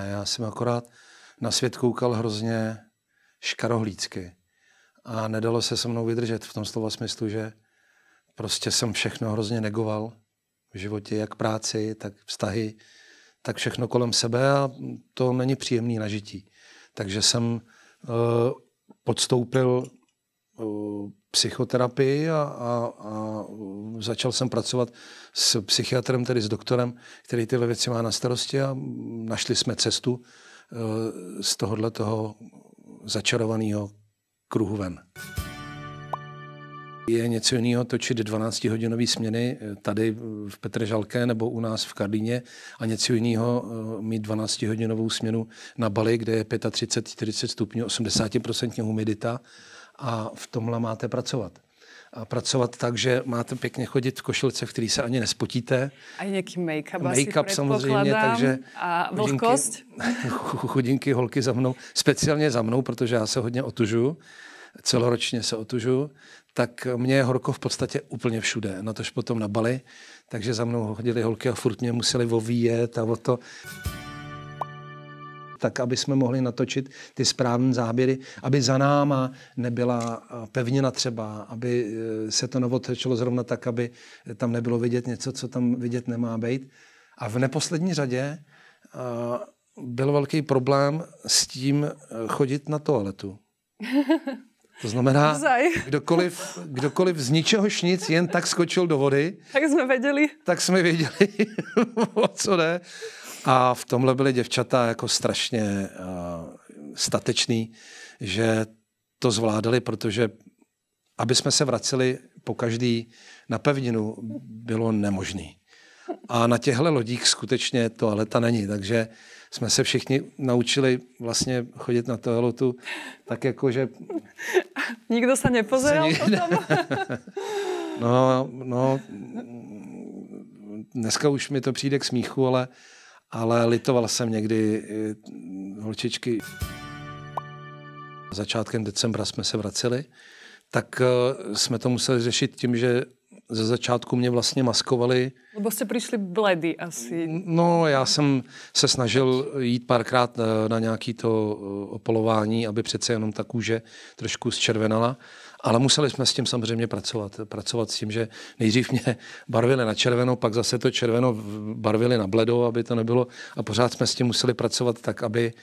Já jsem akorát na svět koukal hrozně škarohlídsky a nedalo se se mnou vydržet v tom slova smyslu, že prostě jsem všechno hrozně negoval v životě, jak práci, tak vztahy, tak všechno kolem sebe a to není příjemný na žití. Takže jsem podstoupil psychoterapii a začal jsem pracovat s psychiatrem, tedy s doktorem, který tyhle věci má na starosti a našli jsme cestu z toho začarovaného kruhu ven. Je něco jiného točit 12-hodinové směny tady v Petržalké nebo u nás v Karlíně a něco jiného mít 12-hodinovou směnu na Bali, kde je 35-40 stupňů, 80% humidita a v tomhle máte pracovat. A pracovat tak, že máte pěkně chodit v košilce, v který se ani nespotíte. A nějaký make-up Make-up samozřejmě, takže a vlhkost. Chudinky, holky za mnou, speciálně za mnou, protože já se hodně otužuju, celoročně se otužuju, tak mě je horko v podstatě úplně všude, natož potom na Bali, takže za mnou chodily holky a furt mě museli ovíjet a o to. Tak, aby jsme mohli natočit ty správné záběry, aby za náma nebyla pevnina třeba, aby se to otočilo zrovna tak, aby tam nebylo vidět něco, co tam vidět nemá být. A v neposlední řadě byl velký problém s tím chodit na toaletu. To znamená, kdokoliv z ničehož nic jen tak skočil do vody. Tak jsme věděli, o co jde. A v tomhle byly děvčata jako strašně statečný, že to zvládali, protože aby jsme se vraceli po každý na pevninu, bylo nemožný. A na těchto lodích skutečně toaleta není, takže jsme se všichni naučili vlastně chodit na toaletu tak jako, že... Nikdo se nepozeral potom? No, dneska už mi to přijde k smíchu, ale litoval jsem někdy holčičky. Začátkem decembra jsme se vraceli, tak jsme to museli řešit tím, že ze začátku mě vlastně maskovali. Lebo jste přišli bledy asi. No, já jsem se snažil jít párkrát na nějaký to opolování, aby přece jenom ta kůže trošku zčervenala. Ale museli jsme s tím samozřejmě pracovat. Pracovat s tím, že nejdřív mě barvili na červeno, pak zase to červeno barvili na bledo, aby to nebylo. A pořád jsme s tím museli pracovat tak, aby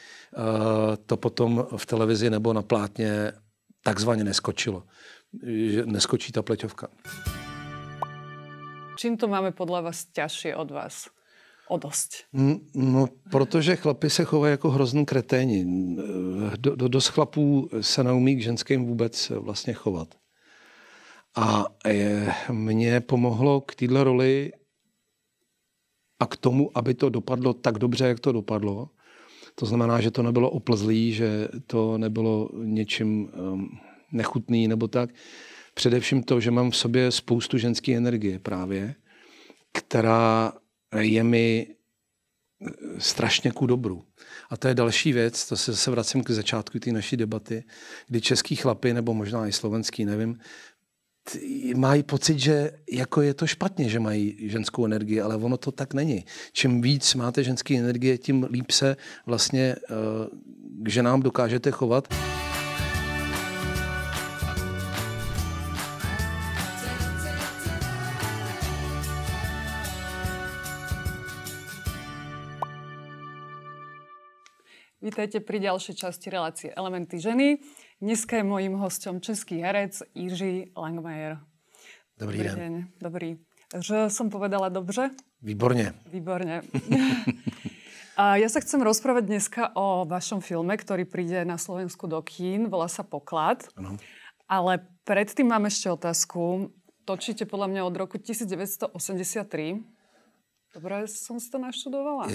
to potom v televizi nebo na plátně takzvaně neskočilo. Že neskočí ta pleťovka. Čím to máme podle vás těžší od vás? O dost. No, protože chlapi se chovají jako hrozný kreténi. Dost chlapů se neumí k ženským vůbec vlastně chovat. A mě pomohlo k téhle roli a k tomu, aby to dopadlo tak dobře, jak to dopadlo. To znamená, že to nebylo oplzlý, že to nebylo něčím nechutný nebo tak. Především to, že mám v sobě spoustu ženské energie právě, která je mi strašně ku dobru. A to je další věc, to se zase vracím k začátku té naší debaty, kdy český chlapi, nebo možná i slovenský, nevím, mají pocit, že jako je to špatně, že mají ženskou energii, ale ono to tak není. Čím víc máte ženské energie, tím líp se vlastně k ženám dokážete chovat. Vítajte pri ďalšej časti relácie Elementy ženy. Dneska je mojím hosťom český herec Jiří Langmajer. Dobrý den. Dobrý. Že som povedala dobře? Výborně. Výborně. A ja sa chcem rozprávať dneska o vašom filme, ktorý príde na Slovensku do kín. Volá sa Poklad. Ano. Ale predtým mám ešte otázku. Točíte podľa mňa od roku 1983. Dobre som si to naštudovala?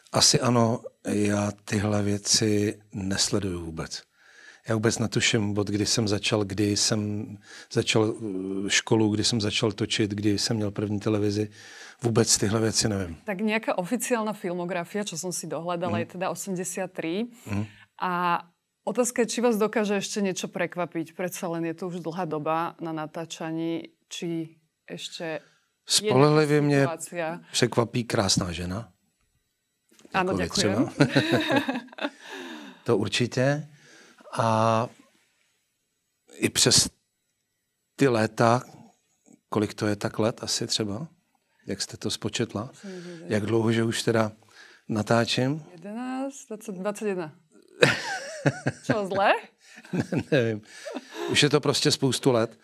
Asi ano, já tyhle věci nesleduju vůbec. Já vůbec netuším, od kdy jsem začal školu, kdy jsem začal točit, kdy jsem měl první televizi. Vůbec tyhle věci nevím. Tak nějaká oficiálna filmografia, čo som si dohľadala, je teda 83. A otázka je, či vás dokáže ešte niečo prekvapiť. Predsa len je to už dlhá doba na natáčaní, či ešte spolehlivě mě překvapí Krásná žena. Ano, jako děkujem. To určitě. A i přes ty léta, kolik to je tak let asi třeba, jak jste to spočetla, jak dlouho, že už teda natáčím? 11, 20, 21. Čo, zle? Nevím. Už je to prostě spoustu let,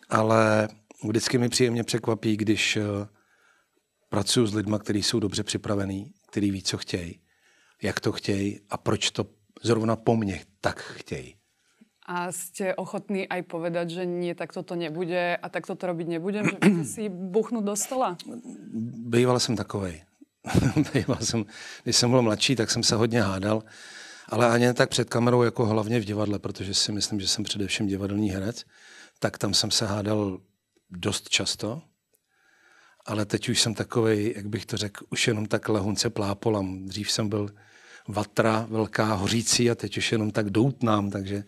ale vždycky mi příjemně překvapí, když pracuji s lidma, kteří jsou dobře připravení, kteří ví, co chtějí, jak to chtějí a proč to zrovna po mně tak chtějí. A ste ochotní aj povedať, že nie, takto to nebude a takto to robiť nebudem? Že budete si buchnúť do stola? Býval jsem takovej. Když jsem byl mladší, tak jsem se hodně hádal, ale ani tak před kamerou, jako hlavně v divadle, protože si myslím, že jsem především divadelní herec, tak tam jsem se hádal dost často. Ale teď už jsem takovej, jak bych to řekl, už jenom tak lehonce plápolam. Dřív jsem byl vatra velká, hořící a teď už jenom tak doutnám, takže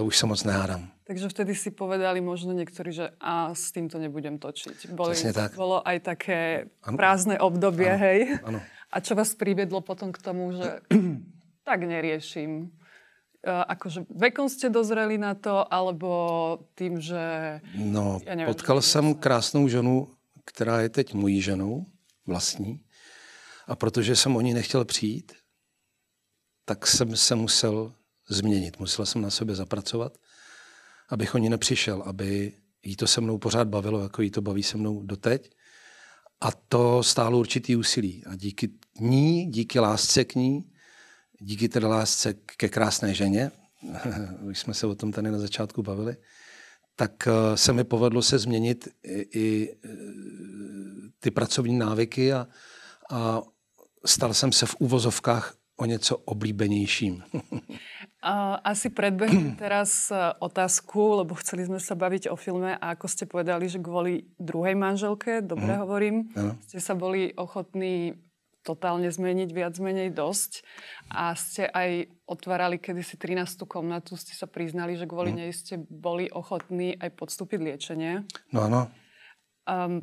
už se moc nehádám. Takže vtedy si povedali možno niektorí, že a s týmto nebudem točiť. Tak. Bolo aj také prázdne obdobie, hej? Ano. A čo vás priviedlo potom k tomu, že tak neriešim? Akože vekom ste dozreli na to, alebo tým, že... No, ja neviem, potkal jsem krásnou ženu, která je teď mojí ženou, vlastní. A protože jsem o ní nechtěl přijít, tak jsem se musel změnit. Musel jsem na sobě zapracovat, abych o ní nepřišel, aby jí to se mnou pořád bavilo, jako jí to baví se mnou doteď. A to stálo určitý úsilí. A díky ní, díky lásce k ní, díky té lásce ke krásné ženě, už jsme se o tom tady na začátku bavili, tak se mi povedlo se změnit i ty pracovní návyky a stal jsem se v uvozovkách o něco oblíbenějším. Asi predbehnem teraz otázku, lebo chceli sme sa baviť o filme a ako ste povedali, že kvôli druhej manželke, dobre hovorím, ste sa boli ochotní totálne zmeniť, viac menej dosť a ste aj otvárali kedysi 13. komnatu, ste sa priznali, že kvôli nej ste boli ochotní aj podstúpiť liečenie. No áno.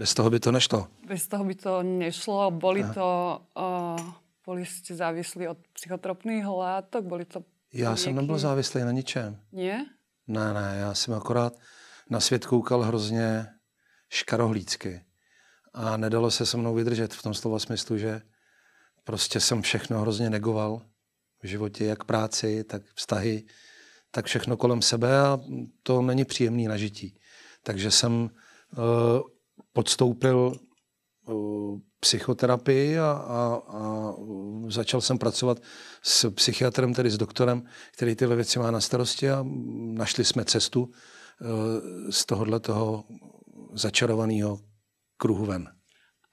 Bez toho by to nešlo. Bez toho by to nešlo. Boli ste závislí od psychotropných látok? Boli to Já jsem nebyl závislý na ničem. Nie? Ne, já jsem akorát na svět koukal hrozně škarohlícky. A nedalo se se mnou vydržet v tom slova smyslu, že prostě jsem všechno hrozně negoval v životě, jak práci, tak vztahy, tak všechno kolem sebe a to není příjemný na žití. Takže jsem podstoupil psychoterapii a začal jsem pracovat s psychiatrem, tedy s doktorem, který tyhle věci má na starosti a našli jsme cestu z tohoto začarovaného kruhu ven.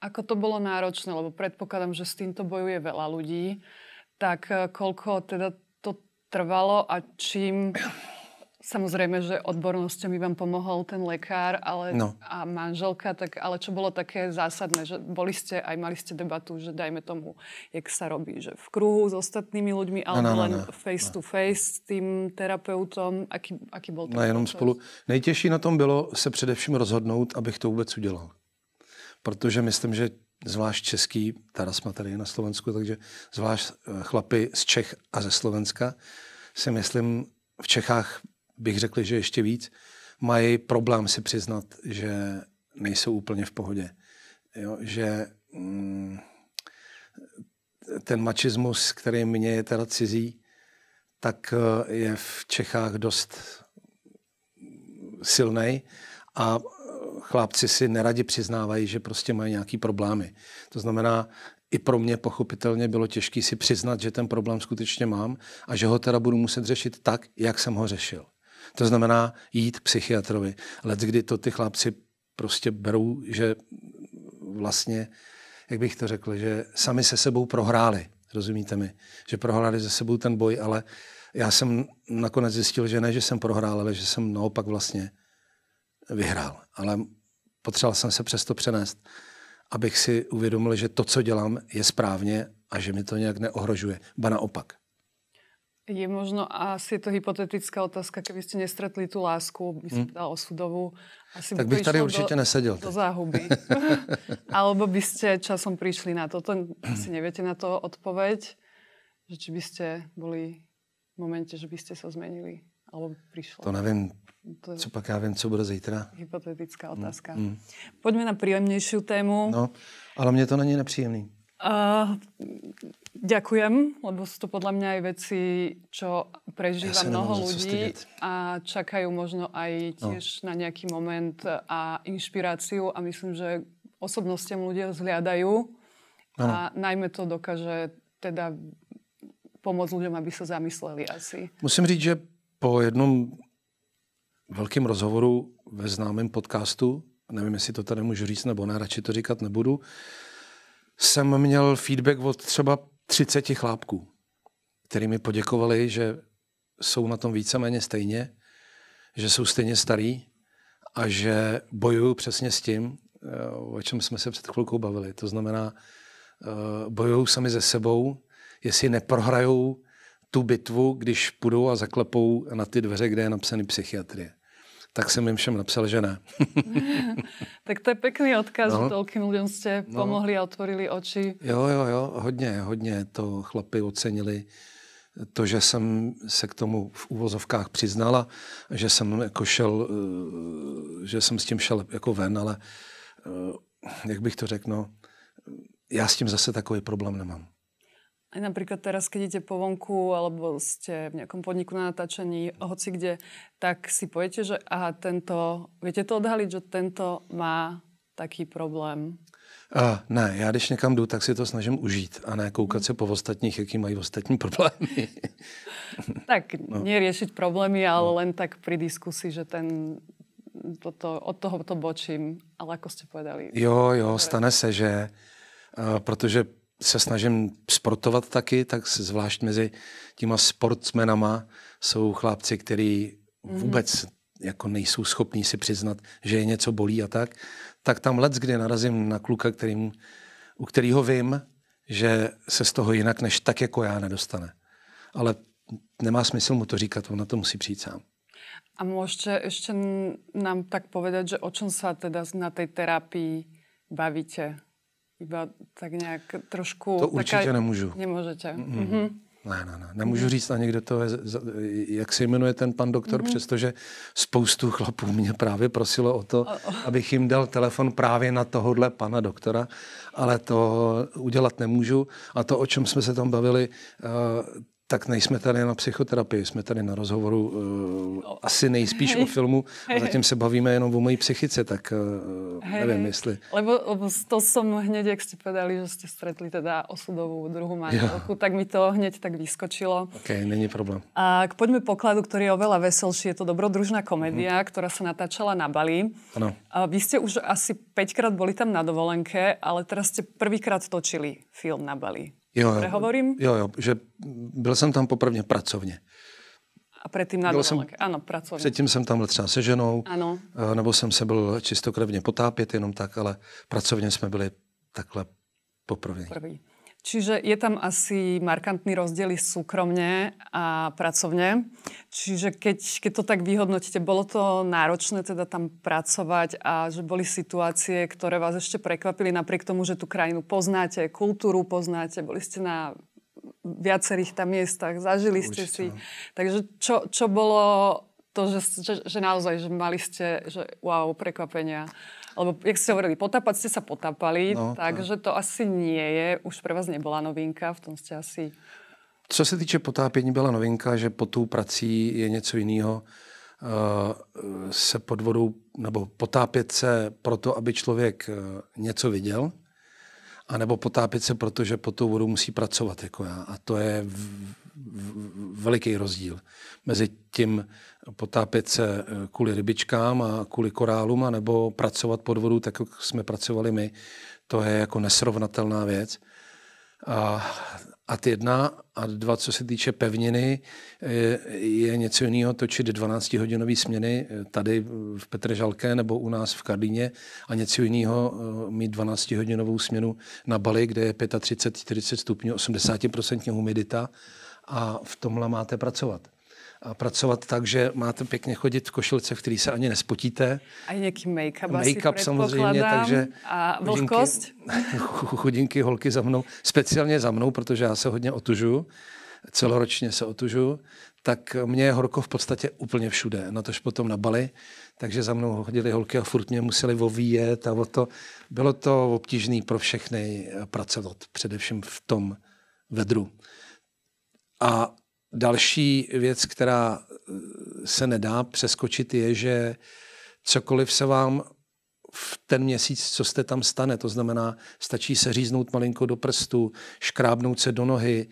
Ako to bolo náročné, lebo predpokladám, že s týmto bojuje veľa ľudí, tak koľko teda to trvalo a čím... Samozrejme, že odbornosťami vám pomohol ten lekár a manželka, tak, ale čo bolo také zásadné, že mali ste debatu, že dajme tomu, jak sa robí, že v kruhu s ostatnými ľuďmi, alebo len face to face s tým terapeutom, aký bol ten jenom spolu. Nejtěžší na tom bylo se především rozhodnout, abych to vůbec udělal. Protože myslím, že zvlášť český, teda jsme tady na Slovensku, takže zvlášť chlapi z Čech a ze Slovenska si myslím, v Čechách bych řekl, že ještě víc, mají problém si přiznat, že nejsou úplně v pohodě. Jo, že ten mačismus, který mně je teda cizí, tak je v Čechách dost silnej a chlapci si neradi přiznávají, že prostě mají nějaký problémy. To znamená, i pro mě pochopitelně bylo těžké si přiznat, že ten problém skutečně mám a že ho teda budu muset řešit tak, jak jsem ho řešil. To znamená jít k psychiatrovi. Leckdy to ty chlapci prostě berou, že vlastně, jak bych to řekl, že sami se sebou prohráli. Rozumíte mi? Že prohráli se sebou ten boj, ale já jsem nakonec zjistil, že ne, že jsem prohrál, ale že jsem naopak vlastně vyhrál. Ale potřeboval jsem se přesto přenést, abych si uvědomil, že to, co dělám, je správně a že mi to nějak neohrožuje. Ba naopak. Je možno, asi je to hypotetická otázka, keby ste nestretli tú lásku, by som povedala osudovú, asi tak by bych tady určite neseděl. Do záhuby. Alebo by ste časom prišli na to. To asi neviete na to odpoveď, že či by ste boli v momente, že by ste sa zmenili, alebo prišlo. To nevím, co pak já vím, co bude zítra. Hypotetická otázka. Poďme na príjemnejšiu tému. No, ale mne to není nepříjemný. Ďakujem, lebo sú to podľa mňa aj veci, čo prežíva mnoho ľudí a čakajú možno aj tiež na nejaký moment a inšpiráciu a myslím, že osobnostiam ľudia vzhliadajú a najmä to dokáže teda pomôcť ľuďom, aby sa zamysleli asi. Musím říct, že po jednom velkém rozhovoru ve známém podcastu, nevím, jestli to tady můžu říct nebo ne, radši to říkat nebudu, jsem měl feedback od třeba 30 chlápků, který mi poděkovali, že jsou na tom víceméně stejně, že jsou stejně starý a že bojují přesně s tím, o čem jsme se před chvilkou bavili. To znamená, bojují sami se sebou, jestli neprohrajou tu bitvu, když půjdou a zaklepou na ty dveře, kde je napsaný psychiatrie. Tak jsem jim všem napsal, že ne. Tak to je pekný odkaz, že toľkým ľuďom ste pomohli a otvorili oči. Jo, hodně to chlapi ocenili. To, že jsem se k tomu v úvozovkách přiznala, že jsem jako šel, že jsem s tím šel jako ven, ale jak bych to řekl, no, já s tím zase takový problém nemám. Aj napríklad teraz, keď idete po vonku alebo ste v nejakom podniku na natáčaní, hoci kde, tak si poviete, že aha, viete to odhaliť, že tento má taký problém? Ne, já když někam jdu, tak si to snažím užít a ne koukat se po ostatních, jaký mají ostatní problémy. Tak neriešiť problémy, ale len tak pri diskusii, že od toho to bočím, ale ako ste povedali. Jo, stane se, že protože se snažím sportovat taky, tak zvlášť mezi těma sportsmenama jsou chlapci, kteří vůbec jako nejsou schopní si přiznat, že je něco bolí a tak tam leckdy narazím na kluka, u kterého vím, že se z toho jinak než tak jako já nedostane. Ale nemá smysl mu to říkat, on na to musí přijít sám. A môžete ešte nám tak povedať, že o čom sa teda na tej terapii bavíte? Iba tak nějak trošku... To určitě nemůžu. Nemůžete. Ne. Nemůžu říct ani, kdo to je, jak se jmenuje ten pan doktor, přestože spoustu chlapů mě právě prosilo o to, abych jim dal telefon právě na tohodle pana doktora, ale to udělat nemůžu. A to, o čem jsme se tam bavili, tak nejsme tady na psychoterapii, jsme tady na rozhovoru asi nejspíš o filmu a zatím se bavíme jenom o mojí psychice, tak nevím, jestli... Lebo to som hneď, jak ste povedali, že ste stretli teda osudovú druhú manželku, tak mi to hneď tak vyskočilo. OK, není problém. A poďme pokladu, ktorý je oveľa veselší. Je to dobrodružná komédia, ktorá sa natáčala na Bali. Ano. Vy ste už asi 5-krát boli tam na dovolenke, ale teraz ste prvýkrát točili film na Bali. Jo, prehovorím? Jo, že byl jsem tam poprvé pracovně. A předtím na dovolenke. Ano, pracovně. Předtím jsem tam byl třeba se ženou, ano. Nebo jsem se byl čistokrevně potápět jenom tak, ale pracovně jsme byli takhle poprvé. Čiže je tam asi markantný rozdiel súkromne a pracovne. Čiže keď to tak vyhodnotíte, bolo to náročné teda tam pracovať a že boli situácie, ktoré vás ešte prekvapili napriek tomu, že tú krajinu poznáte, kultúru poznáte, boli ste na viacerých tam miestach, zažili ste si. Takže čo bolo to, že naozaj, že mali ste, že wow, prekvapenia. Lebo, jak ste hovorili, potápať ste sa potápali, takže to asi nie je. Už pre vás nebola novinka, v tom ste asi... Co se týče potápění, byla novinka, že pod tou prací je něco jiného. Se pod vodou, nebo potápět se proto, aby člověk něco viděl, anebo potápět se proto, že pod tou vodou musí pracovat jako já. A to je veliký rozdíl mezi tím potápět se kvůli rybičkám a kvůli korálům, anebo pracovat pod vodou, tak jak jsme pracovali my. To je jako nesrovnatelná věc. A ty 1 a 2, co se týče pevniny, je něco jiného točit 12-hodinové směny tady v Petržalké nebo u nás v Karlíně a něco jiného mít 12-hodinovou směnu na Bali, kde je 35-40 stupňů, 80% humidita a v tomhle máte pracovat. A pracovat tak, že máte pěkně chodit v košilce, v který se ani nespotíte. A nějaký make-up asi Make-up samozřejmě, takže a vlhkost. Chudinky, holky za mnou, speciálně za mnou, protože já se hodně otužuju, celoročně se otužuju, tak mě je horko v podstatě úplně všude, natož potom na Bali, takže za mnou chodily holky a furt mě museli ovíjet a bylo to obtížné pro všechny pracovat, především v tom vedru. A další věc, která se nedá přeskočit, je, že cokoliv se vám v ten měsíc, co jste tam stane, to znamená, stačí se říznout malinko do prstu, škrábnout se do nohy,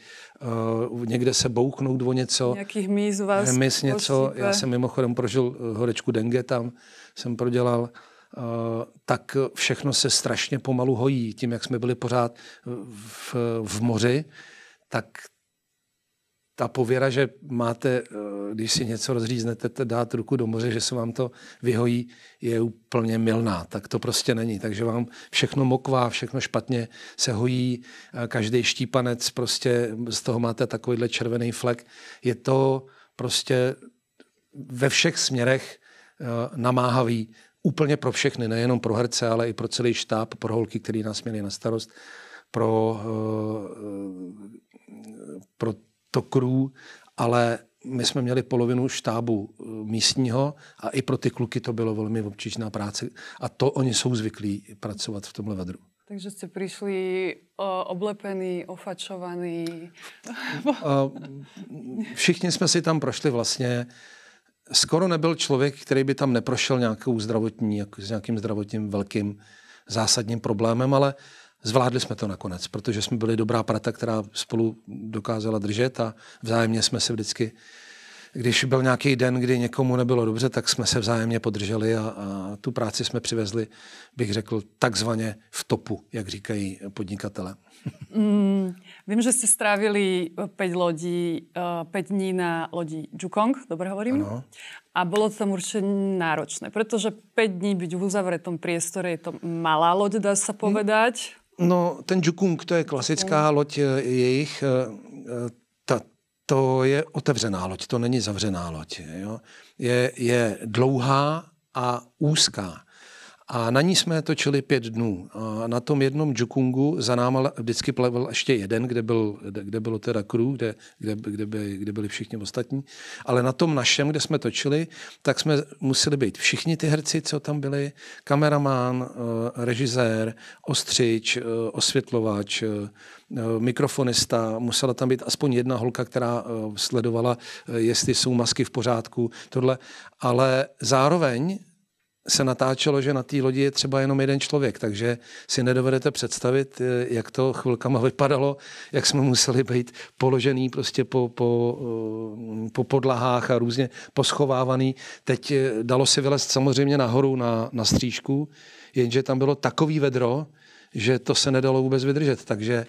někde se bouchnout o něco. Nějaký hmyz vás hmyz něco. Já jsem mimochodem prožil horečku dengue, tam jsem prodělal. Tak všechno se strašně pomalu hojí. Tím, jak jsme byli pořád v moři, tak ta pověra, že máte, když si něco rozříznete, dát ruku do moře, že se vám to vyhojí, je úplně mylná. Tak to prostě není. Takže vám všechno mokvá, všechno špatně se hojí, každý štípanec, prostě z toho máte takovýhle červený flek. Je to prostě ve všech směrech namáhavý. Úplně pro všechny, nejenom pro herce, ale i pro celý štáb, pro holky, který nás měli na starost, pro to crew, ale my jsme měli polovinu štábu místního a i pro ty kluky to bylo velmi obtížná práce. A to oni jsou zvyklí pracovat v tomhle vedru. Takže jste přišli oblepený, ofačovaný. Všichni jsme si tam prošli vlastně. Skoro nebyl člověk, který by tam neprošel s nějakým zdravotním velkým zásadním problémem, ale zvládli jsme to nakonec, protože jsme byli dobrá parta, která spolu dokázala držet a vzájemně jsme se vždycky, když byl nějaký den, kdy někomu nebylo dobře, tak jsme se vzájemně podrželi a tu práci jsme přivezli, bych řekl, takzvaně v topu, jak říkají podnikatelé. Vím, že jste strávili 5 dní na lodi Jukong, dobre hovorím? Ano. A bylo to tam určitě náročné, protože 5 dní byť v uzavretom priestore je to malá loď, dá se povedať. No, ten Jukong, to je klasická loď jejich, to je otevřená loď, to není zavřená loď. Jo? Je dlouhá a úzká. A na ní jsme točili 5 dnů. A na tom jednom Jukongu za náma vždycky plavil ještě jeden, kde bylo teda crew, kde byli všichni ostatní. Ale na tom našem, kde jsme točili, tak jsme museli být všichni ty herci, co tam byli. Kameraman, režisér, ostřič, osvětlovač, mikrofonista. Musela tam být aspoň jedna holka, která sledovala, jestli jsou masky v pořádku. Tohle. Ale zároveň se natáčelo, že na té lodi je třeba jenom jeden člověk, takže si nedovedete představit, jak to chvilkama vypadalo, jak jsme museli být položený prostě po podlahách a různě poschovávaný. Teď dalo se vylézt samozřejmě nahoru na střížku, jenže tam bylo takový vedro, že to se nedalo vůbec vydržet, takže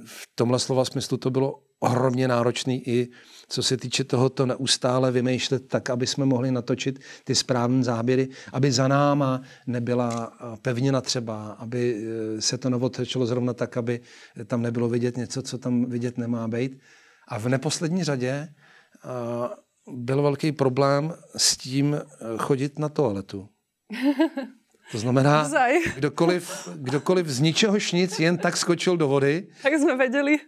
v tomhle slova smyslu to bylo ohromně náročný i co se týče tohoto neustále vymýšlet tak, aby jsme mohli natočit ty správné záběry, aby za náma nebyla pevnina třeba, aby se to novotočilo zrovna tak, aby tam nebylo vidět něco, co tam vidět nemá být. A v neposlední řadě byl velký problém s tím chodit na toaletu. To znamená, kdokoliv z ničehož nic jen tak skočil do vody.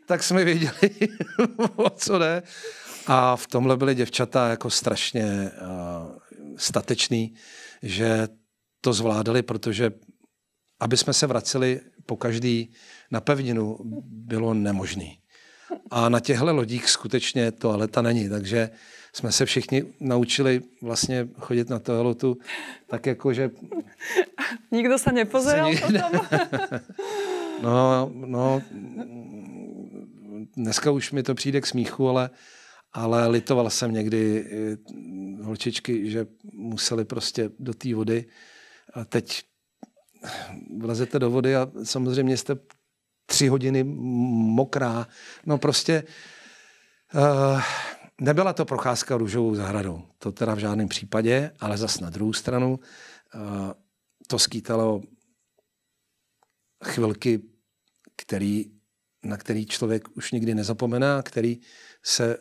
Tak jsme věděli, o co jde. A v tomhle byly děvčata jako strašně stateční, že to zvládali, protože aby jsme se vraceli po každý na pevninu, bylo nemožný. A na těchto lodích skutečně toaleta není, takže jsme se všichni naučili vlastně chodit na toaletu tak jako, že... Nikdo se nepozeral potom? No, dneska už mi to přijde k smíchu, ale litoval jsem někdy holčičky, že museli prostě do té vody. A teď vlezete do vody a samozřejmě jste 3 hodiny mokrá. No prostě nebyla to procházka růžovou zahradou. To teda v žádném případě, ale zas na druhou stranu to skýtalo chvilky, který na který člověk už nikdy nezapomene a který se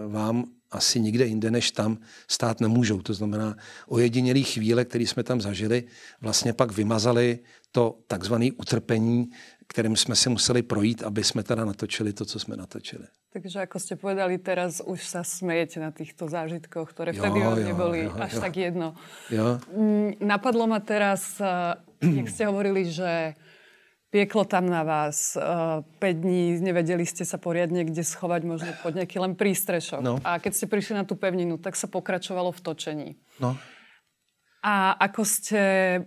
vám asi nikde jinde než tam stát nemůžou. To znamená, ojedinělý chvíle, které jsme tam zažili, vlastně pak vymazali to takzvané utrpení, kterým jsme si museli projít, aby jsme teda natočili to, co jsme natočili. Takže ako ste povedali, teraz už sa smejete na týchto zážitkoch, ktoré vtedy vám neboli až tak jedno. Jo. Napadlo ma teraz, jak ste hovorili, že pieklo tam na vás 5 dní, nevedeli ste sa poriadne kde schovať, možno pod nejaký len prístrešok. No. A keď ste prišli na tú pevninu, tak sa pokračovalo v točení. No. A ako ste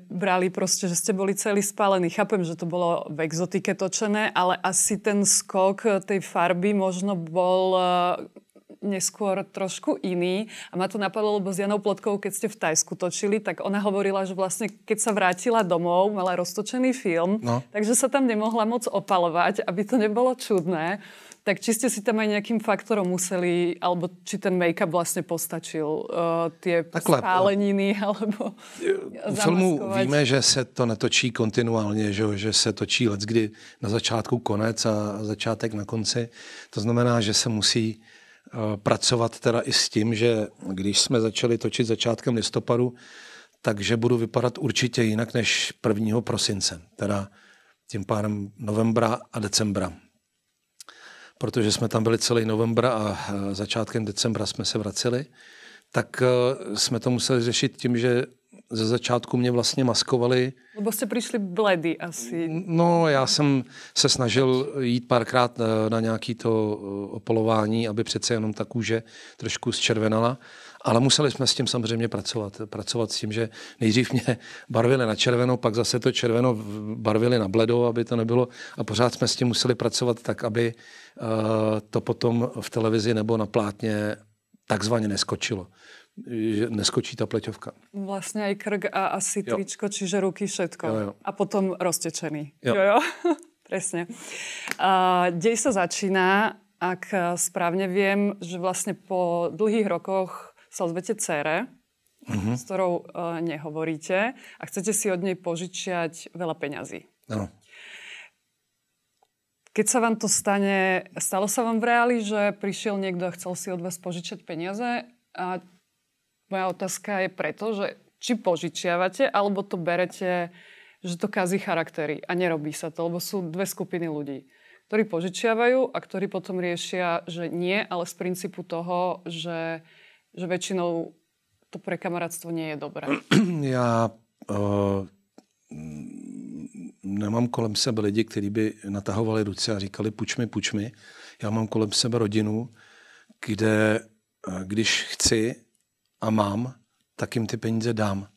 brali proste, že ste boli celý spálení? Chápem, že to bolo v exotike točené, ale asi ten skok tej farby možno bol neskôr trošku iný. A ma to napadlo, lebo s Janou Plotkovou, keď ste v Tajsku točili, tak ona hovorila, že vlastne keď sa vrátila domov, mala roztočený film, takže sa tam nemohla moc opalovať, aby to nebolo čudné. Tak či ste si tam aj nejakým faktorom museli, alebo či ten make-up vlastne postačil, tie spáleniny, alebo u filmu víme, že se to netočí kontinuálně, že se točí leckdy na začátku konec a začátek na konci. To znamená, že se musí pracovat teda i s tím, že když jsme začali točit začátkem listopadu, takže budu vypadat určitě jinak než 1. prosince, teda tím pádem novembra a decembra. Protože jsme tam byli celý novembr a začátkem decembra jsme se vraceli, tak jsme to museli řešit tím, že ze začátku mě vlastně maskovali. Lebo jste přišli bledy asi. No, já jsem se snažil jít párkrát na nějaký to opolování, aby přece jenom ta kůže trošku zčervenala. Ale museli jsme s tím samozřejmě pracovat. Pracovat s tím, že nejdřív mě barvili na červeno, pak zase to červeno barvili na bledo, aby to nebylo. A pořád jsme s tím museli pracovat tak, aby to potom v televizi nebo na plátně takzvaně neskočilo. Že neskočí ta pleťovka. Vlastně i krk a asi tričko, čiže ruky, všetko. Jo. A potom roztečený. Jo. Presne. Dej sa začína, ak správne viem, že vlastne po dlhých rokoch sa ozvete dcére, s ktorou nehovoríte a chcete si od nej požičiať veľa peňazí. Ano. Keď sa vám to stane, stalo sa vám v reáli, že prišiel niekto a chcel si od vás požičať peniaze? A moja otázka je preto, že či požičiavate, alebo to berete, že to kazí charaktery a nerobí sa to, lebo sú dve skupiny ľudí, ktorí požičiavajú a ktorí potom riešia, že nie, ale z princípu toho, že väčšinou to pre kamarátstvo nie je dobré. Já nemám kolem sebe lidi, kteří by natahovali ruce a říkali puč mi. Já mám kolem sebe rodinu, kde když chci a mám, tak jim ty peníze dám.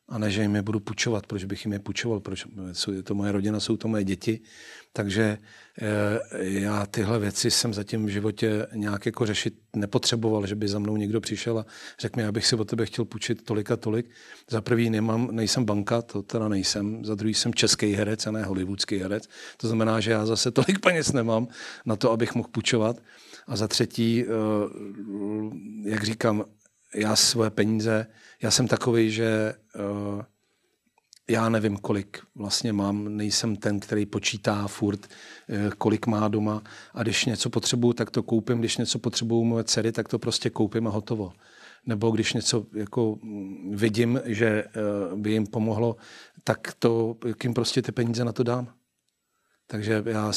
A ne, že jim je budu půjčovat, proč bych jim je půjčoval, proč je to moje rodina, jsou to moje děti. Takže já tyhle věci jsem zatím v životě nějak jako řešit nepotřeboval, že by za mnou někdo přišel a řekl mi, já bych si od tebe chtěl půjčit tolik a tolik. Za prvý nejsem banka, to teda nejsem. Za druhý jsem český herec a ne hollywoodský herec. To znamená, že já zase tolik peněz nemám na to, abych mohl půjčovat. A za třetí, jak říkám, já svoje peníze, já jsem takovej, že já nevím, kolik vlastně mám, nejsem ten, který počítá furt, kolik má doma a když něco potřebuju, tak to koupím, když něco potřebuju moje dcery, tak to prostě koupím a hotovo. Nebo když něco jako vidím, že by jim pomohlo, tak jim prostě ty peníze na to dám. Takže já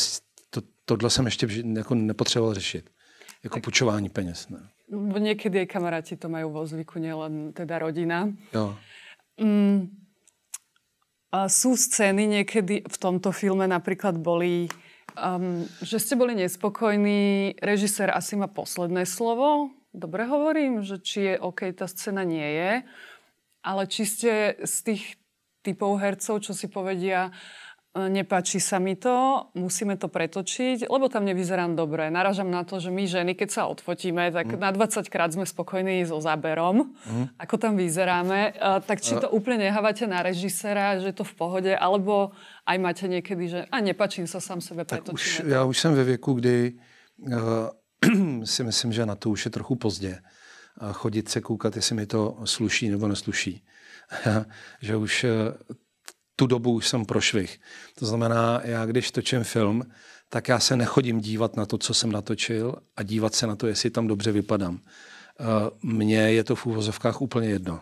tohle jsem ještě jako nepotřeboval řešit. Jako půjčování peněz. Ne. Niekedy aj kamaráti to majú vo zvyku, nielen teda rodina. Jo. Sú scény niekedy v tomto filme napríklad boli, že ste boli nespokojní, režisér asi má posledné slovo. Dobre hovorím, že či je OK, tá scéna nie je. Ale či ste z tých typov hercov, čo si povedia, nepáči sa mi to, musíme to pretočiť, lebo tam nevyzerám dobre. Naražam na to, že my ženy, keď sa odfotíme, tak na 20 krát sme spokojní so záberom, ako tam vyzeráme. Tak či to úplne nehávate na režiséra, že je to v pohode, alebo aj máte niekedy, že nepáčim sa sám sebe, pretočíme to. Já už jsem ve věku, kdy si myslím, že na to už je trochu pozdě. Chodit se koukat, jestli mi to sluší nebo nesluší. Že už tu dobu už jsem prošvih. To znamená, já když točím film, tak já se nechodím dívat na to, co jsem natočil a dívat se na to, jestli tam dobře vypadám. Mně je to v úvozovkách úplně jedno.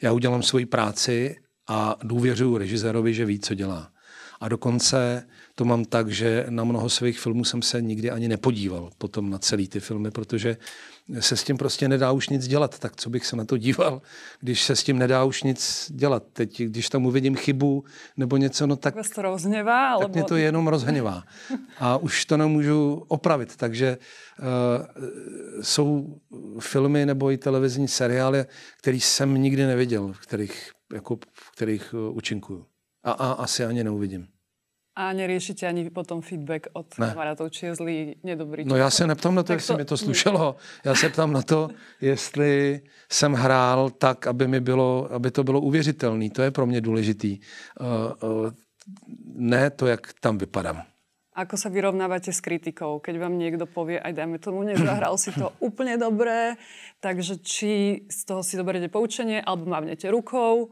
Já udělám svoji práci a důvěřuji režisérovi, že ví, co dělá. A dokonce to mám tak, že na mnoho svých filmů jsem se nikdy ani nepodíval potom na celý ty filmy, protože se s tím prostě nedá už nic dělat. Tak co bych se na to díval, když se s tím nedá už nic dělat. Teď, když tam uvidím chybu nebo něco, no tak, vás to rozhněvá, alebo... tak mě to jenom rozhněvá. A už to nemůžu opravit. Takže jsou filmy nebo i televizní seriály, které jsem nikdy neviděl, v kterých účinkuju. A asi ani neuvidím. A neriešite ani potom feedback od kamarátov, či je zlý, nedobrý? No já se neptám na to, jestli mi to slušelo. Já se ptám na to, jestli jsem hrál tak, aby to bylo uvěřitelné. To je pro mě důležitý. Ne to, jak tam vypadám. Ako sa vyrovnávate s kritikou? Keď vám niekto povie, aj dajme tomu, nezahral si to úplne dobre, takže či z toho si doberete poučenie, alebo mávnete rukou?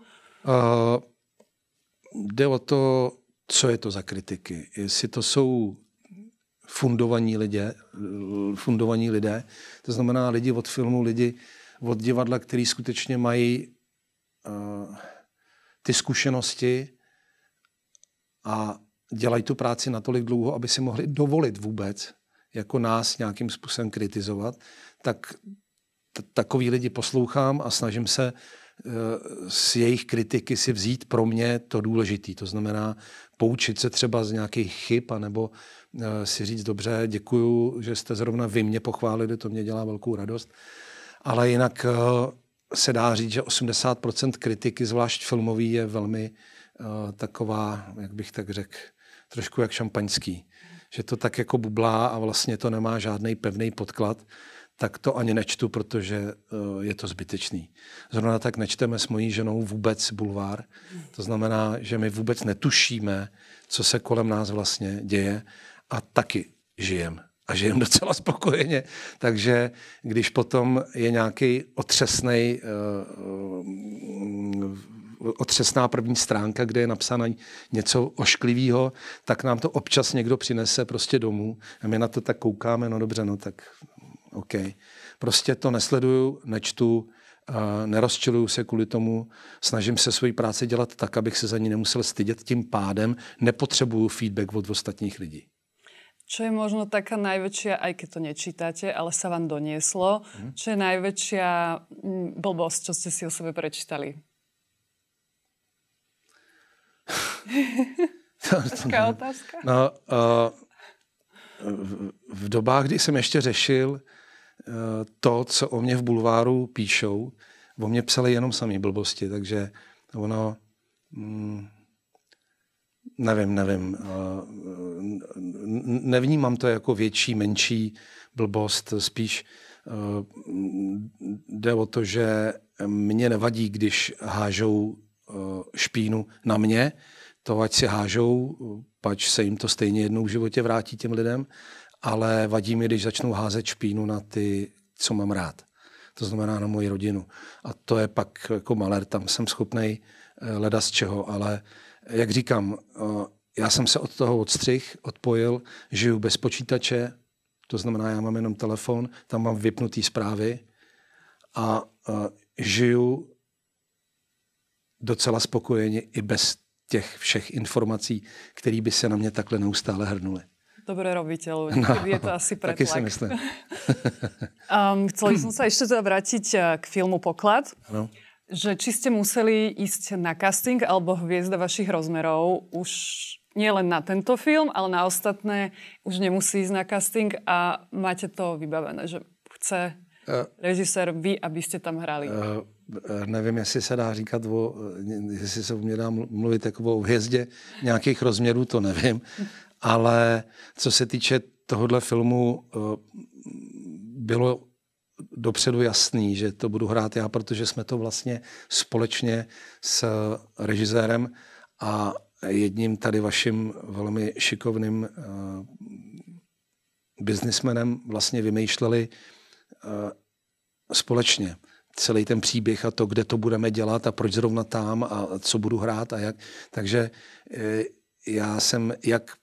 Jde o to, co je to za kritiky. Jestli to jsou fundovaní lidé, to znamená lidi od filmu, lidi od divadla, kteří skutečně mají ty zkušenosti a dělají tu práci natolik dlouho, aby si mohli dovolit vůbec jako nás nějakým způsobem kritizovat, tak takový lidi poslouchám a snažím se z jejich kritiky si vzít pro mě to důležité. To znamená poučit se třeba z nějakých chyb, anebo si říct, dobře, děkuju, že jste zrovna vy mě pochválili, to mě dělá velkou radost. Ale jinak se dá říct, že 80% kritiky, zvlášť filmový, je velmi taková, jak bych tak řekl, trošku jak šampaňský. Že to tak jako bublá a vlastně to nemá žádný pevný podklad, tak to ani nečtu, protože je to zbytečný. Zrovna tak nečteme s mojí ženou vůbec bulvár. To znamená, že my vůbec netušíme, co se kolem nás vlastně děje a taky žijeme. A žijeme docela spokojeně. Takže když potom je nějaký otřesná první stránka, kde je napsáno něco ošklivého, tak nám to občas někdo přinese prostě domů. A my na to tak koukáme, no dobře, no tak OK. Prostě to nesleduju, nečtu, nerozčiluju se kvůli tomu, snažím se svoji práci dělat tak, abych se za ní nemusel stydět, tím pádem nepotřebuju feedback od ostatních lidí. Čo je možno taká najväčšia, aj keď to nečítate, ale sa vám donieslo, čo je najväčšia blbosť, čo ste si o sebe prečítali? Taká otázka? No, v dobách, kdy jsem ještě řešil to, co o mě v bulváru píšou, o mě psali jenom samý blbosti, takže ono, nevím, nevnímám to jako větší, menší blbost, spíš jde o to, že mě nevadí, když hážou špínu na mě, to ať si hážou, pač se jim to stejně jednou v životě vrátí těm lidem, ale vadí mi, když začnou házet špínu na ty, co mám rád. To znamená na moji rodinu. A to je pak jako malér, tam jsem schopnej leda z čeho, ale jak říkám, já jsem se od toho odstřih, odpojil, žiju bez počítače, to znamená, já mám jenom telefon, tam mám vypnutý zprávy a žiju docela spokojeně i bez těch všech informací, které by se na mě takhle neustále hrnuly. Dobre robíte, lebo niekedy je to asi pretlak. Taky si myslím. Chceli som sa ešte teda vrátiť k filmu Poklad. Ano. Že či ste museli ísť na casting alebo hviezda vašich rozmerov už nie len na tento film, ale na ostatné už nemusí ísť na casting a máte to vybavené, že chce režisér vy, aby ste tam hrali. Nevím, jestli se dá říkat jestli se o mě dá mluvit jako o hvězdě nějakých rozměrů, to nevím. Ale co se týče tohohle filmu, bylo dopředu jasný, že to budu hrát já, protože jsme to vlastně společně s režisérem a jedním tady vaším velmi šikovným biznismenem vlastně vymýšleli společně celý ten příběh a to, kde to budeme dělat a proč zrovna tam a co budu hrát a jak. Takže já jsem jak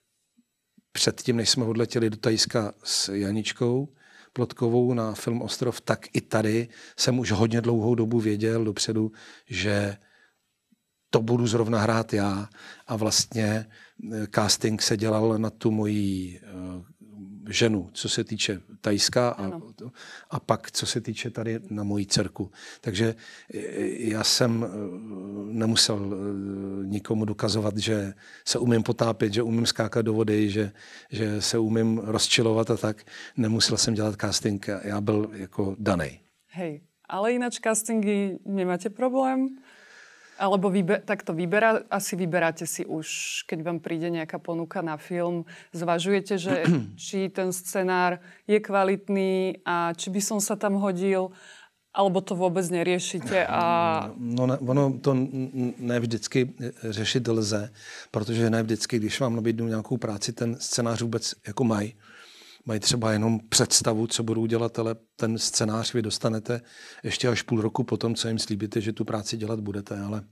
předtím, než jsme odletěli do Thajska s Janičkou Plotkovou na film Ostrov, tak i tady jsem už hodně dlouhou dobu věděl dopředu, že to budu zrovna hrát já a vlastně casting se dělal na tu moji ženu, co se týče Thajska a pak, co se týče tady na moji dcerku. Takže já jsem nemusel nikomu dokazovat, že se umím potápět, že umím skákat do vody, že se umím rozčilovat a tak. Nemusel jsem dělat casting, já byl jako danej. Hej, ale ináč castingy nemáte problém? Alebo asi vyberáte si už, keď vám príde nejaká ponuka na film, zvažujete, že či ten scenár je kvalitný a či by som sa tam hodil, alebo to vôbec neriešite? Ono to ne vždycky řešit lze, protože ne vždycky, když vám nabídnu nějakou práci, ten scénář vůbec jako mají třeba jenom představu, co budou dělat, ale ten scénář vy dostanete ještě až půl roku potom, co jim slíbíte, že tu práci dělat budete. Ale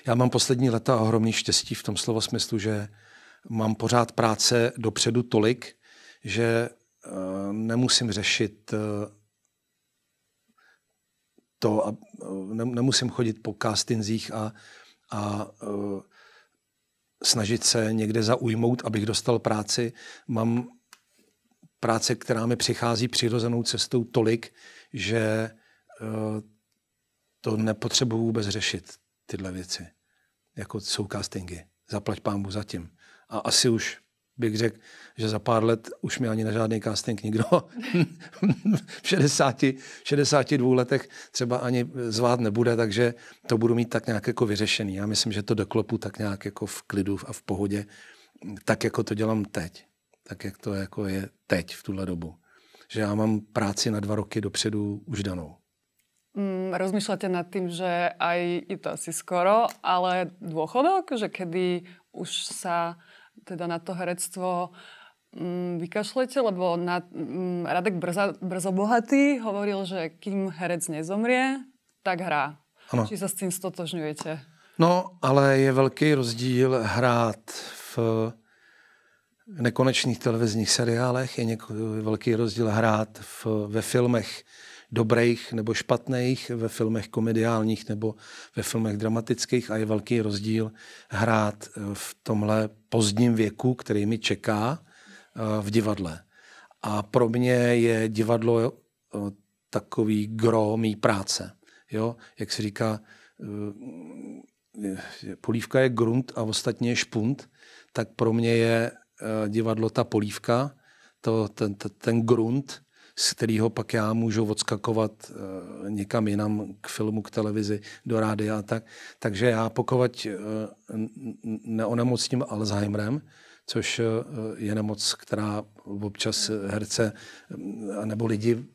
já mám poslední leta ohromný štěstí v tom slova smyslu, že mám pořád práce dopředu tolik, že nemusím řešit to a nemusím chodit po castingzích a snažit se někde zaujmout, abych dostal práci. Mám práce, která mi přichází přirozenou cestou tolik, že to nepotřebuji vůbec řešit, tyhle věci. Jako jsou castingy. Zaplať pánbůh zatím. A asi už bych řekl, že za pár let už mi ani na žádný casting nikdo v 62 letech třeba ani zvát nebude, takže to budu mít tak nějak jako vyřešený. Já myslím, že to doklopu tak nějak jako v klidu a v pohodě, tak jako to dělám teď. Tak jak to jako je teď v tuhle dobu. Že já mám práci na 2 roky dopředu už danou. Rozmýšľate nad tým, že aj je to asi skoro, ale dôchodok, že kedy už sa teda na to herectvo vykašlete, lebo Radek Brzobohatý hovoril, že kým herec nezomrie, tak hrá. Ano. Či sa s tým stotožňujete? No, ale je velký rozdíl hrát v nekonečných televizních seriálech, je velký rozdíl hrát ve filmech dobrých nebo špatných, ve filmech komediálních nebo ve filmech dramatických a je velký rozdíl hrát v tomhle pozdním věku, který mi čeká v divadle. A pro mě je divadlo takový gro mý práce. Jo? Jak se říká, polívka je grunt a ostatně je špunt, tak pro mě je divadlo ta polívka, ten grunt, z kterého pak já můžu odskakovat někam jinam k filmu, k televizi, do rádia a tak. Takže já pokud neonemocním Alzheimerem, což je nemoc, která občas herce nebo lidi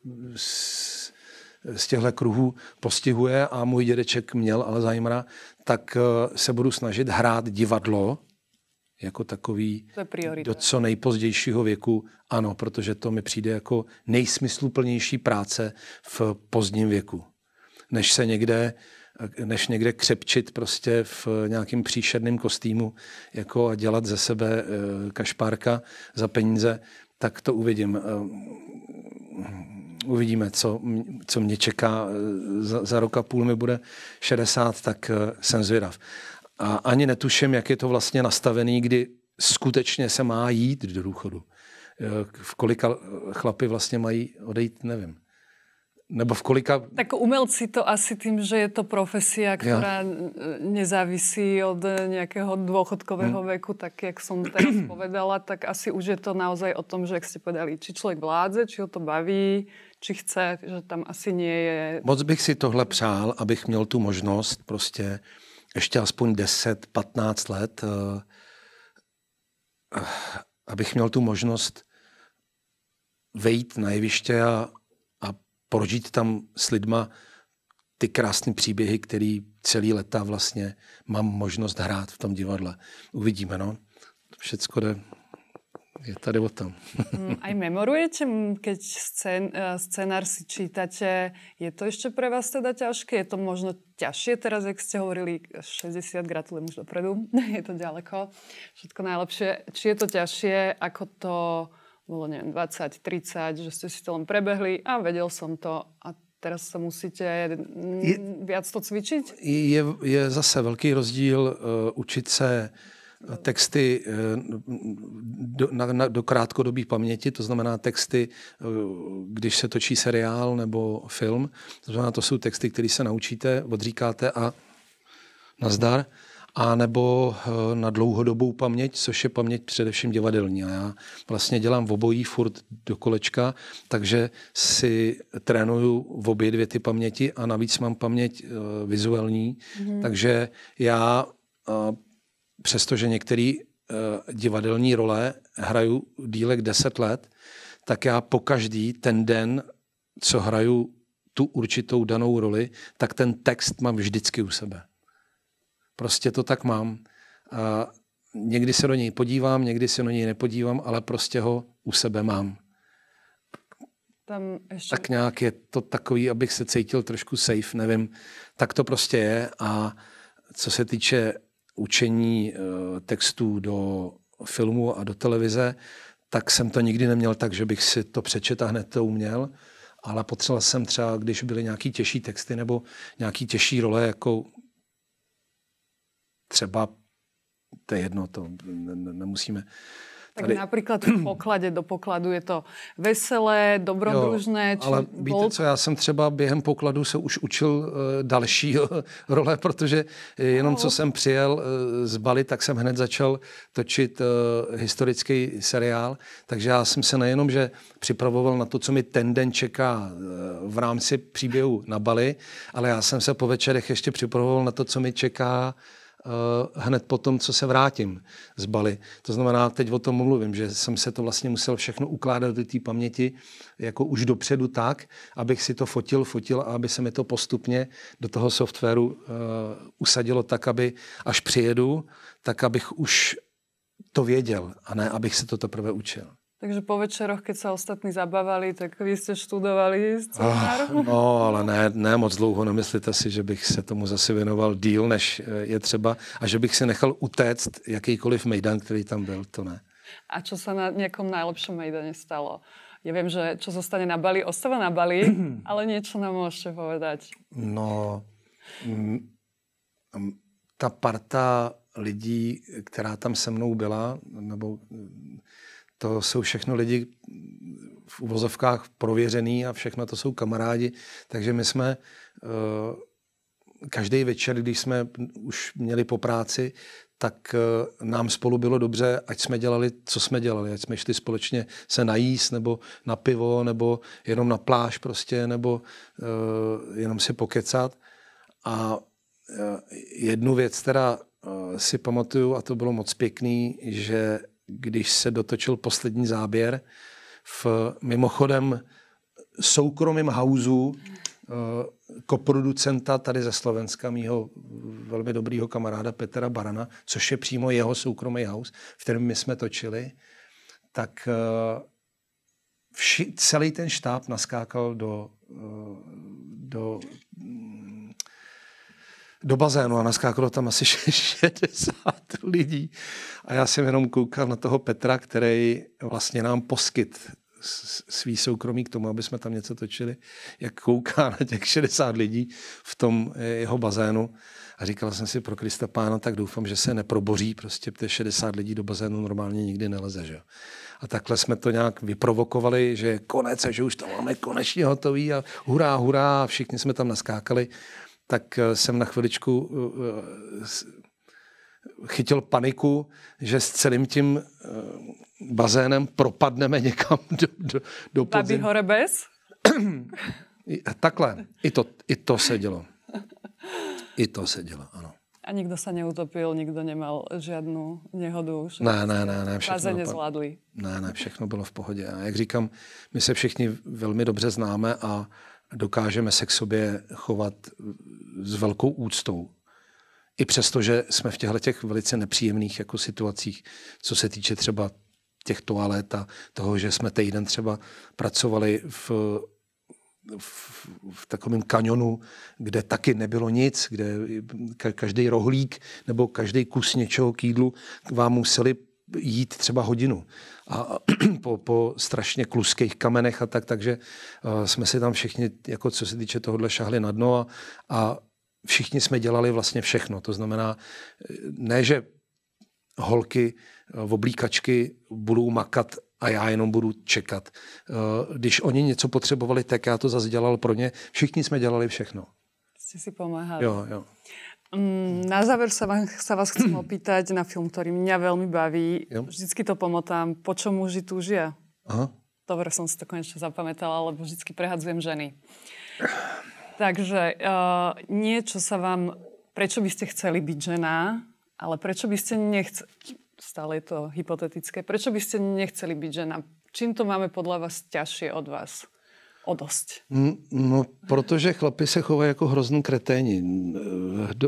z těchto kruhů postihuje a můj dědeček měl Alzheimera, tak se budu snažit hrát divadlo jako takový do co nejpozdějšího věku. Ano, protože to mi přijde jako nejsmysluplnější práce v pozdním věku. Než někde křepčit prostě v nějakým příšerným kostýmu jako a dělat ze sebe kašpárka za peníze, tak to uvidím. Uvidíme, co mě čeká. Za rok a půl mi bude 60, tak jsem zvědav. A ani netuším, jak je to vlastně nastavený, kdy skutečně se má jít do důchodu. V kolika chlapi vlastně mají odejít, nevím. Nebo v kolika... Tak umelci to asi tým, že je to profesia, ktorá nezávisí od nejakého dôchodkového veku, tak jak som teraz povedala, tak asi už je to naozaj o tom, že jak ste povedali, či človek vládze, či ho to baví, či chce, že tam asi nie je... Moc bych si tohle přál, abych měl tu možnost prostě ještě aspoň 10-15 let, abych měl tu možnost vejít na jeviště a prožít tam s lidma ty krásné příběhy, který celý leta vlastně mám možnost hrát v tom divadle. Uvidíme, no. Všecko jde Je tady o tom. Aj memorujete, keď scenár si čítate, je to ešte pre vás teda ťažké? Je to možno ťažšie teraz, jak ste hovorili, 60, gratulujem už dopredu, je to ďaleko, všetko najlepšie. Či je to ťažšie, ako to bolo, neviem, 20, 30, že ste si to len prebehli a vedel som to a teraz sa musíte viac to cvičiť? Je zase velký rozdíl učit se texty do krátkodobé paměti, to znamená texty, když se točí seriál nebo film, to znamená, to jsou texty, které se naučíte, odříkáte a nazdar, a nebo na dlouhodobou paměť, což je paměť především divadelní. A já vlastně dělám v obojí furt do kolečka, takže si trénuju v obě dvě ty paměti a navíc mám paměť vizuální, takže já přestože některé divadelní role hraju dílek 10 let, tak já pokaždý ten den, co hraju tu určitou danou roli, tak ten text mám vždycky u sebe. Prostě to tak mám. Někdy se do něj podívám, někdy se do něj nepodívám, ale prostě ho u sebe mám. Tam ještě... Tak nějak je to takový, abych se cítil trošku safe, nevím. Tak to prostě je. A co se týče učení textů do filmu a do televize, tak jsem to nikdy neměl tak, že bych si to přečet a hned to uměl, ale potřeboval jsem třeba, když byly nějaký těžší texty nebo nějaký těžší role, jako třeba, to je jedno, to nemusíme. Tak napríklad v poklade, do pokladu je to veselé, dobrodružné. Ale víte co, já jsem třeba během pokladu se už učil další role, protože jenom co jsem přijel z Bali, tak jsem hned začal točit historický seriál, takže já jsem se nejenom, že připravoval na to, co mi ten den čeká v rámci příběhu na Bali, ale já jsem se po večerech ještě připravoval na to, co mi čeká hned po tom, co se vrátím z Bali. To znamená, teď o tom mluvím, že jsem se to vlastně musel všechno ukládat do té paměti jako už dopředu tak, abych si to fotil a aby se mi to postupně do toho softwaru usadilo tak, aby až přijedu, tak abych už to věděl a ne, abych se to teprve učil. Takže po večeroch, keď sa ostatní zabávali, tak vy ste študovali scenár? No, ale ne moc dlouho. Nemyslíte si, že bych se tomu zase věnoval díl, než je třeba, a že bych si nechal utéct jakýkoliv mejdan, který tam byl, to ne. A čo sa na nejakom najlepšom mejdane stalo? Ja viem, že čo zostane na Bali, ostáva na Bali, ale niečo nám môžete povedať. No, ta parta lidí, která tam se mnou byla, nebo to jsou všechno lidi v uvozovkách prověřený a všechno to jsou kamarádi, takže my jsme každý večer, když jsme už měli po práci, tak nám spolu bylo dobře, ať jsme dělali, co jsme dělali, ať jsme šli společně se najíst, nebo na pivo, nebo jenom na pláž prostě, nebo jenom si pokecat. A jednu věc teda si pamatuju, a to bylo moc pěkný, že když se dotočil poslední záběr v mimochodem soukromém hausu koproducenta tady ze Slovenska, mýho velmi dobrýho kamaráda Petra Barana, což je přímo jeho soukromý haus, v kterém my jsme točili, tak celý ten štáb naskákal do bazénu a naskákalo tam asi 60 lidí. A já jsem jenom koukal na toho Petra, který vlastně nám poskyt svý soukromí k tomu, aby jsme tam něco točili, jak kouká na těch 60 lidí v tom jeho bazénu. A říkal jsem si, pro Krista Pána, tak doufám, že se neproboří, prostě těch 60 lidí do bazénu normálně nikdy neleze. Že? A takhle jsme to nějak vyprovokovali, že je konec a že už to máme konečně hotový a hurá, hurá, a všichni jsme tam naskákali. Tak jsem na chviličku chytil paniku, že s celým tím bazénem propadneme někam do podzim. Babi hore bez? Takhle. I to se dělo. I to se dělo, ano. A nikdo sa neutopil, nikdo nemal žiadnu nehodu? Ne. Bazéne zvládli? Ne, všechno bylo v pohodě. A jak říkám, my se všichni velmi dobře známe a dokážeme se k sobě chovat s velkou úctou. I přesto, že jsme v těchto velice nepříjemných jako situacích, co se týče třeba těch toalet a toho, že jsme týden třeba pracovali v takovém kanionu, kde taky nebylo nic, kde každý rohlík nebo každý kus něčeho k jídlu vám museli jít třeba hodinu. A po strašně kluských kamenech a takže jsme si tam všichni, jako co se týče tohohle, šahli na dno a všichni jsme dělali vlastně všechno. To znamená, ne, že holky, oblíkačky budou makat a já jenom budu čekat. Když oni něco potřebovali, tak já to zase dělal pro ně. Všichni jsme dělali všechno. Ste si pomáhali. Jo. Na záver sa vás chcem opýtať na film, ktorý mňa veľmi baví. Jo. Vždycky to pomotám. Po čom muži túžia? Aha. Dobre, som si to konečne zapamätala, lebo vždycky prehadzujem ženy. Takže niečo sa vám... Prečo by ste chceli byť žena, ale prečo by ste nechceli... Stále je to hypotetické. Prečo by ste nechceli byť žena? Čím to máme podľa vás ťažšie od vás? O dosť. No, protože chlapi se chovají jako hrozný kreténi.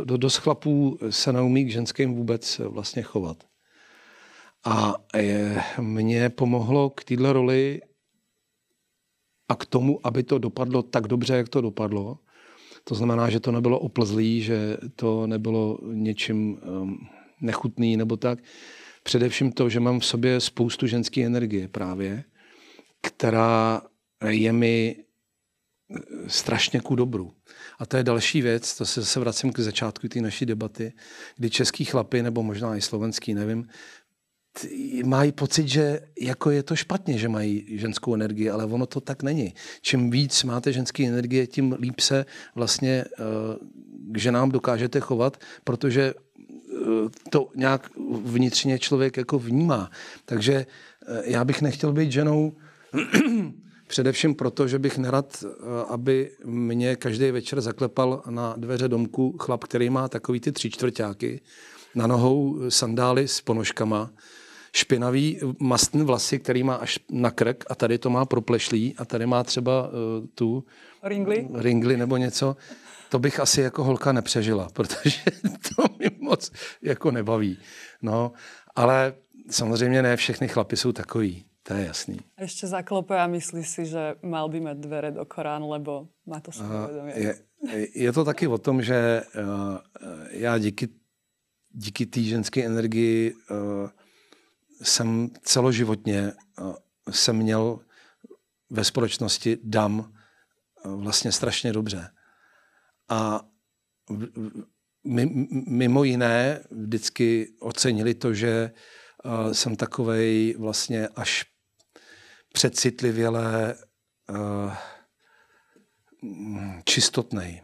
Dost chlapů se neumí k ženským vůbec vlastně chovat. A mě pomohlo k téhle roli a k tomu, aby to dopadlo tak dobře, jak to dopadlo. To znamená, že to nebylo oplzlý, že to nebylo něčím nechutný nebo tak. Především to, že mám v sobě spoustu ženské energie právě, která je mi strašně ku dobru. A to je další věc, to se zase vracím k začátku té naší debaty, kdy český chlapi, nebo možná i slovenský, nevím, mají pocit, že jako je to špatně, že mají ženskou energii, ale ono to tak není. Čím víc máte ženské energie, tím líp se vlastně k ženám dokážete chovat, protože to nějak vnitřně člověk jako vnímá. Takže já bych nechtěl být ženou především proto, že bych nerad, aby mě každý večer zaklepal na dveře domku chlap, který má takový ty 3/4, na nohou sandály s ponožkama, špinavý mastný vlasy, který má až na krk a tady to má proplešlý a tady má třeba tu ringli nebo něco. To bych asi jako holka nepřežila, protože to mi moc jako nebaví. No, ale samozřejmě ne všechny chlapy jsou takový. To je jasný. Ešte zaklope a myslí si, že mal by mať dvere do Korán, lebo má to sebevedomie. Je to taky o tom, že já díky té ženské energii jsem celoživotně jsem měl ve společnosti dam vlastně strašně dobře. A mimo jiné vždycky ocenili to, že jsem takovej vlastně až předcitlivěle čistotnej.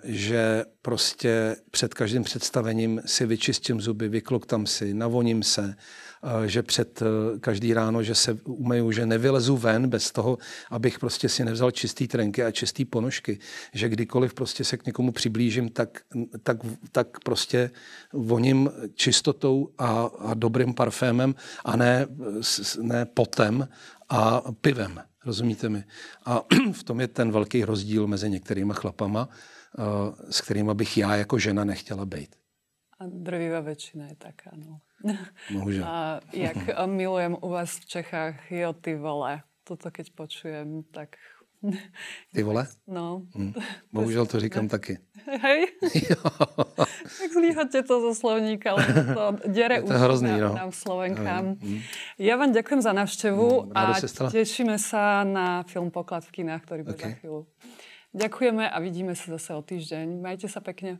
Že prostě před každým představením si vyčistím zuby, vykloktám si, navoním se, že před každý ráno, že se umeju, že nevylezu ven bez toho, abych prostě si nevzal čistý trenky a čistý ponožky. Že kdykoliv prostě se k někomu přiblížím, tak prostě voním čistotou a dobrým parfémem a ne potem a pivem. Rozumíte mi? A v tom je ten velký rozdíl mezi některýma chlapama, s kterýma bych já jako žena nechtěla být. A drvivá väčšina je taká, no. Bohužel. A jak milujem u vás v Čechách, jo, ty vole. Toto keď počujem, tak... Ty vole? No. Bohužel to říkám taky. Hej? Tak zlíhate to zo slovníka, ale to dere už nám Slovenkám. Ja vám ďakujem za návštevu a tešíme sa na film Poklad v kinách, ktorý bude za chvíľu. Ďakujeme a vidíme sa zase o týždeň. Majte sa pekne.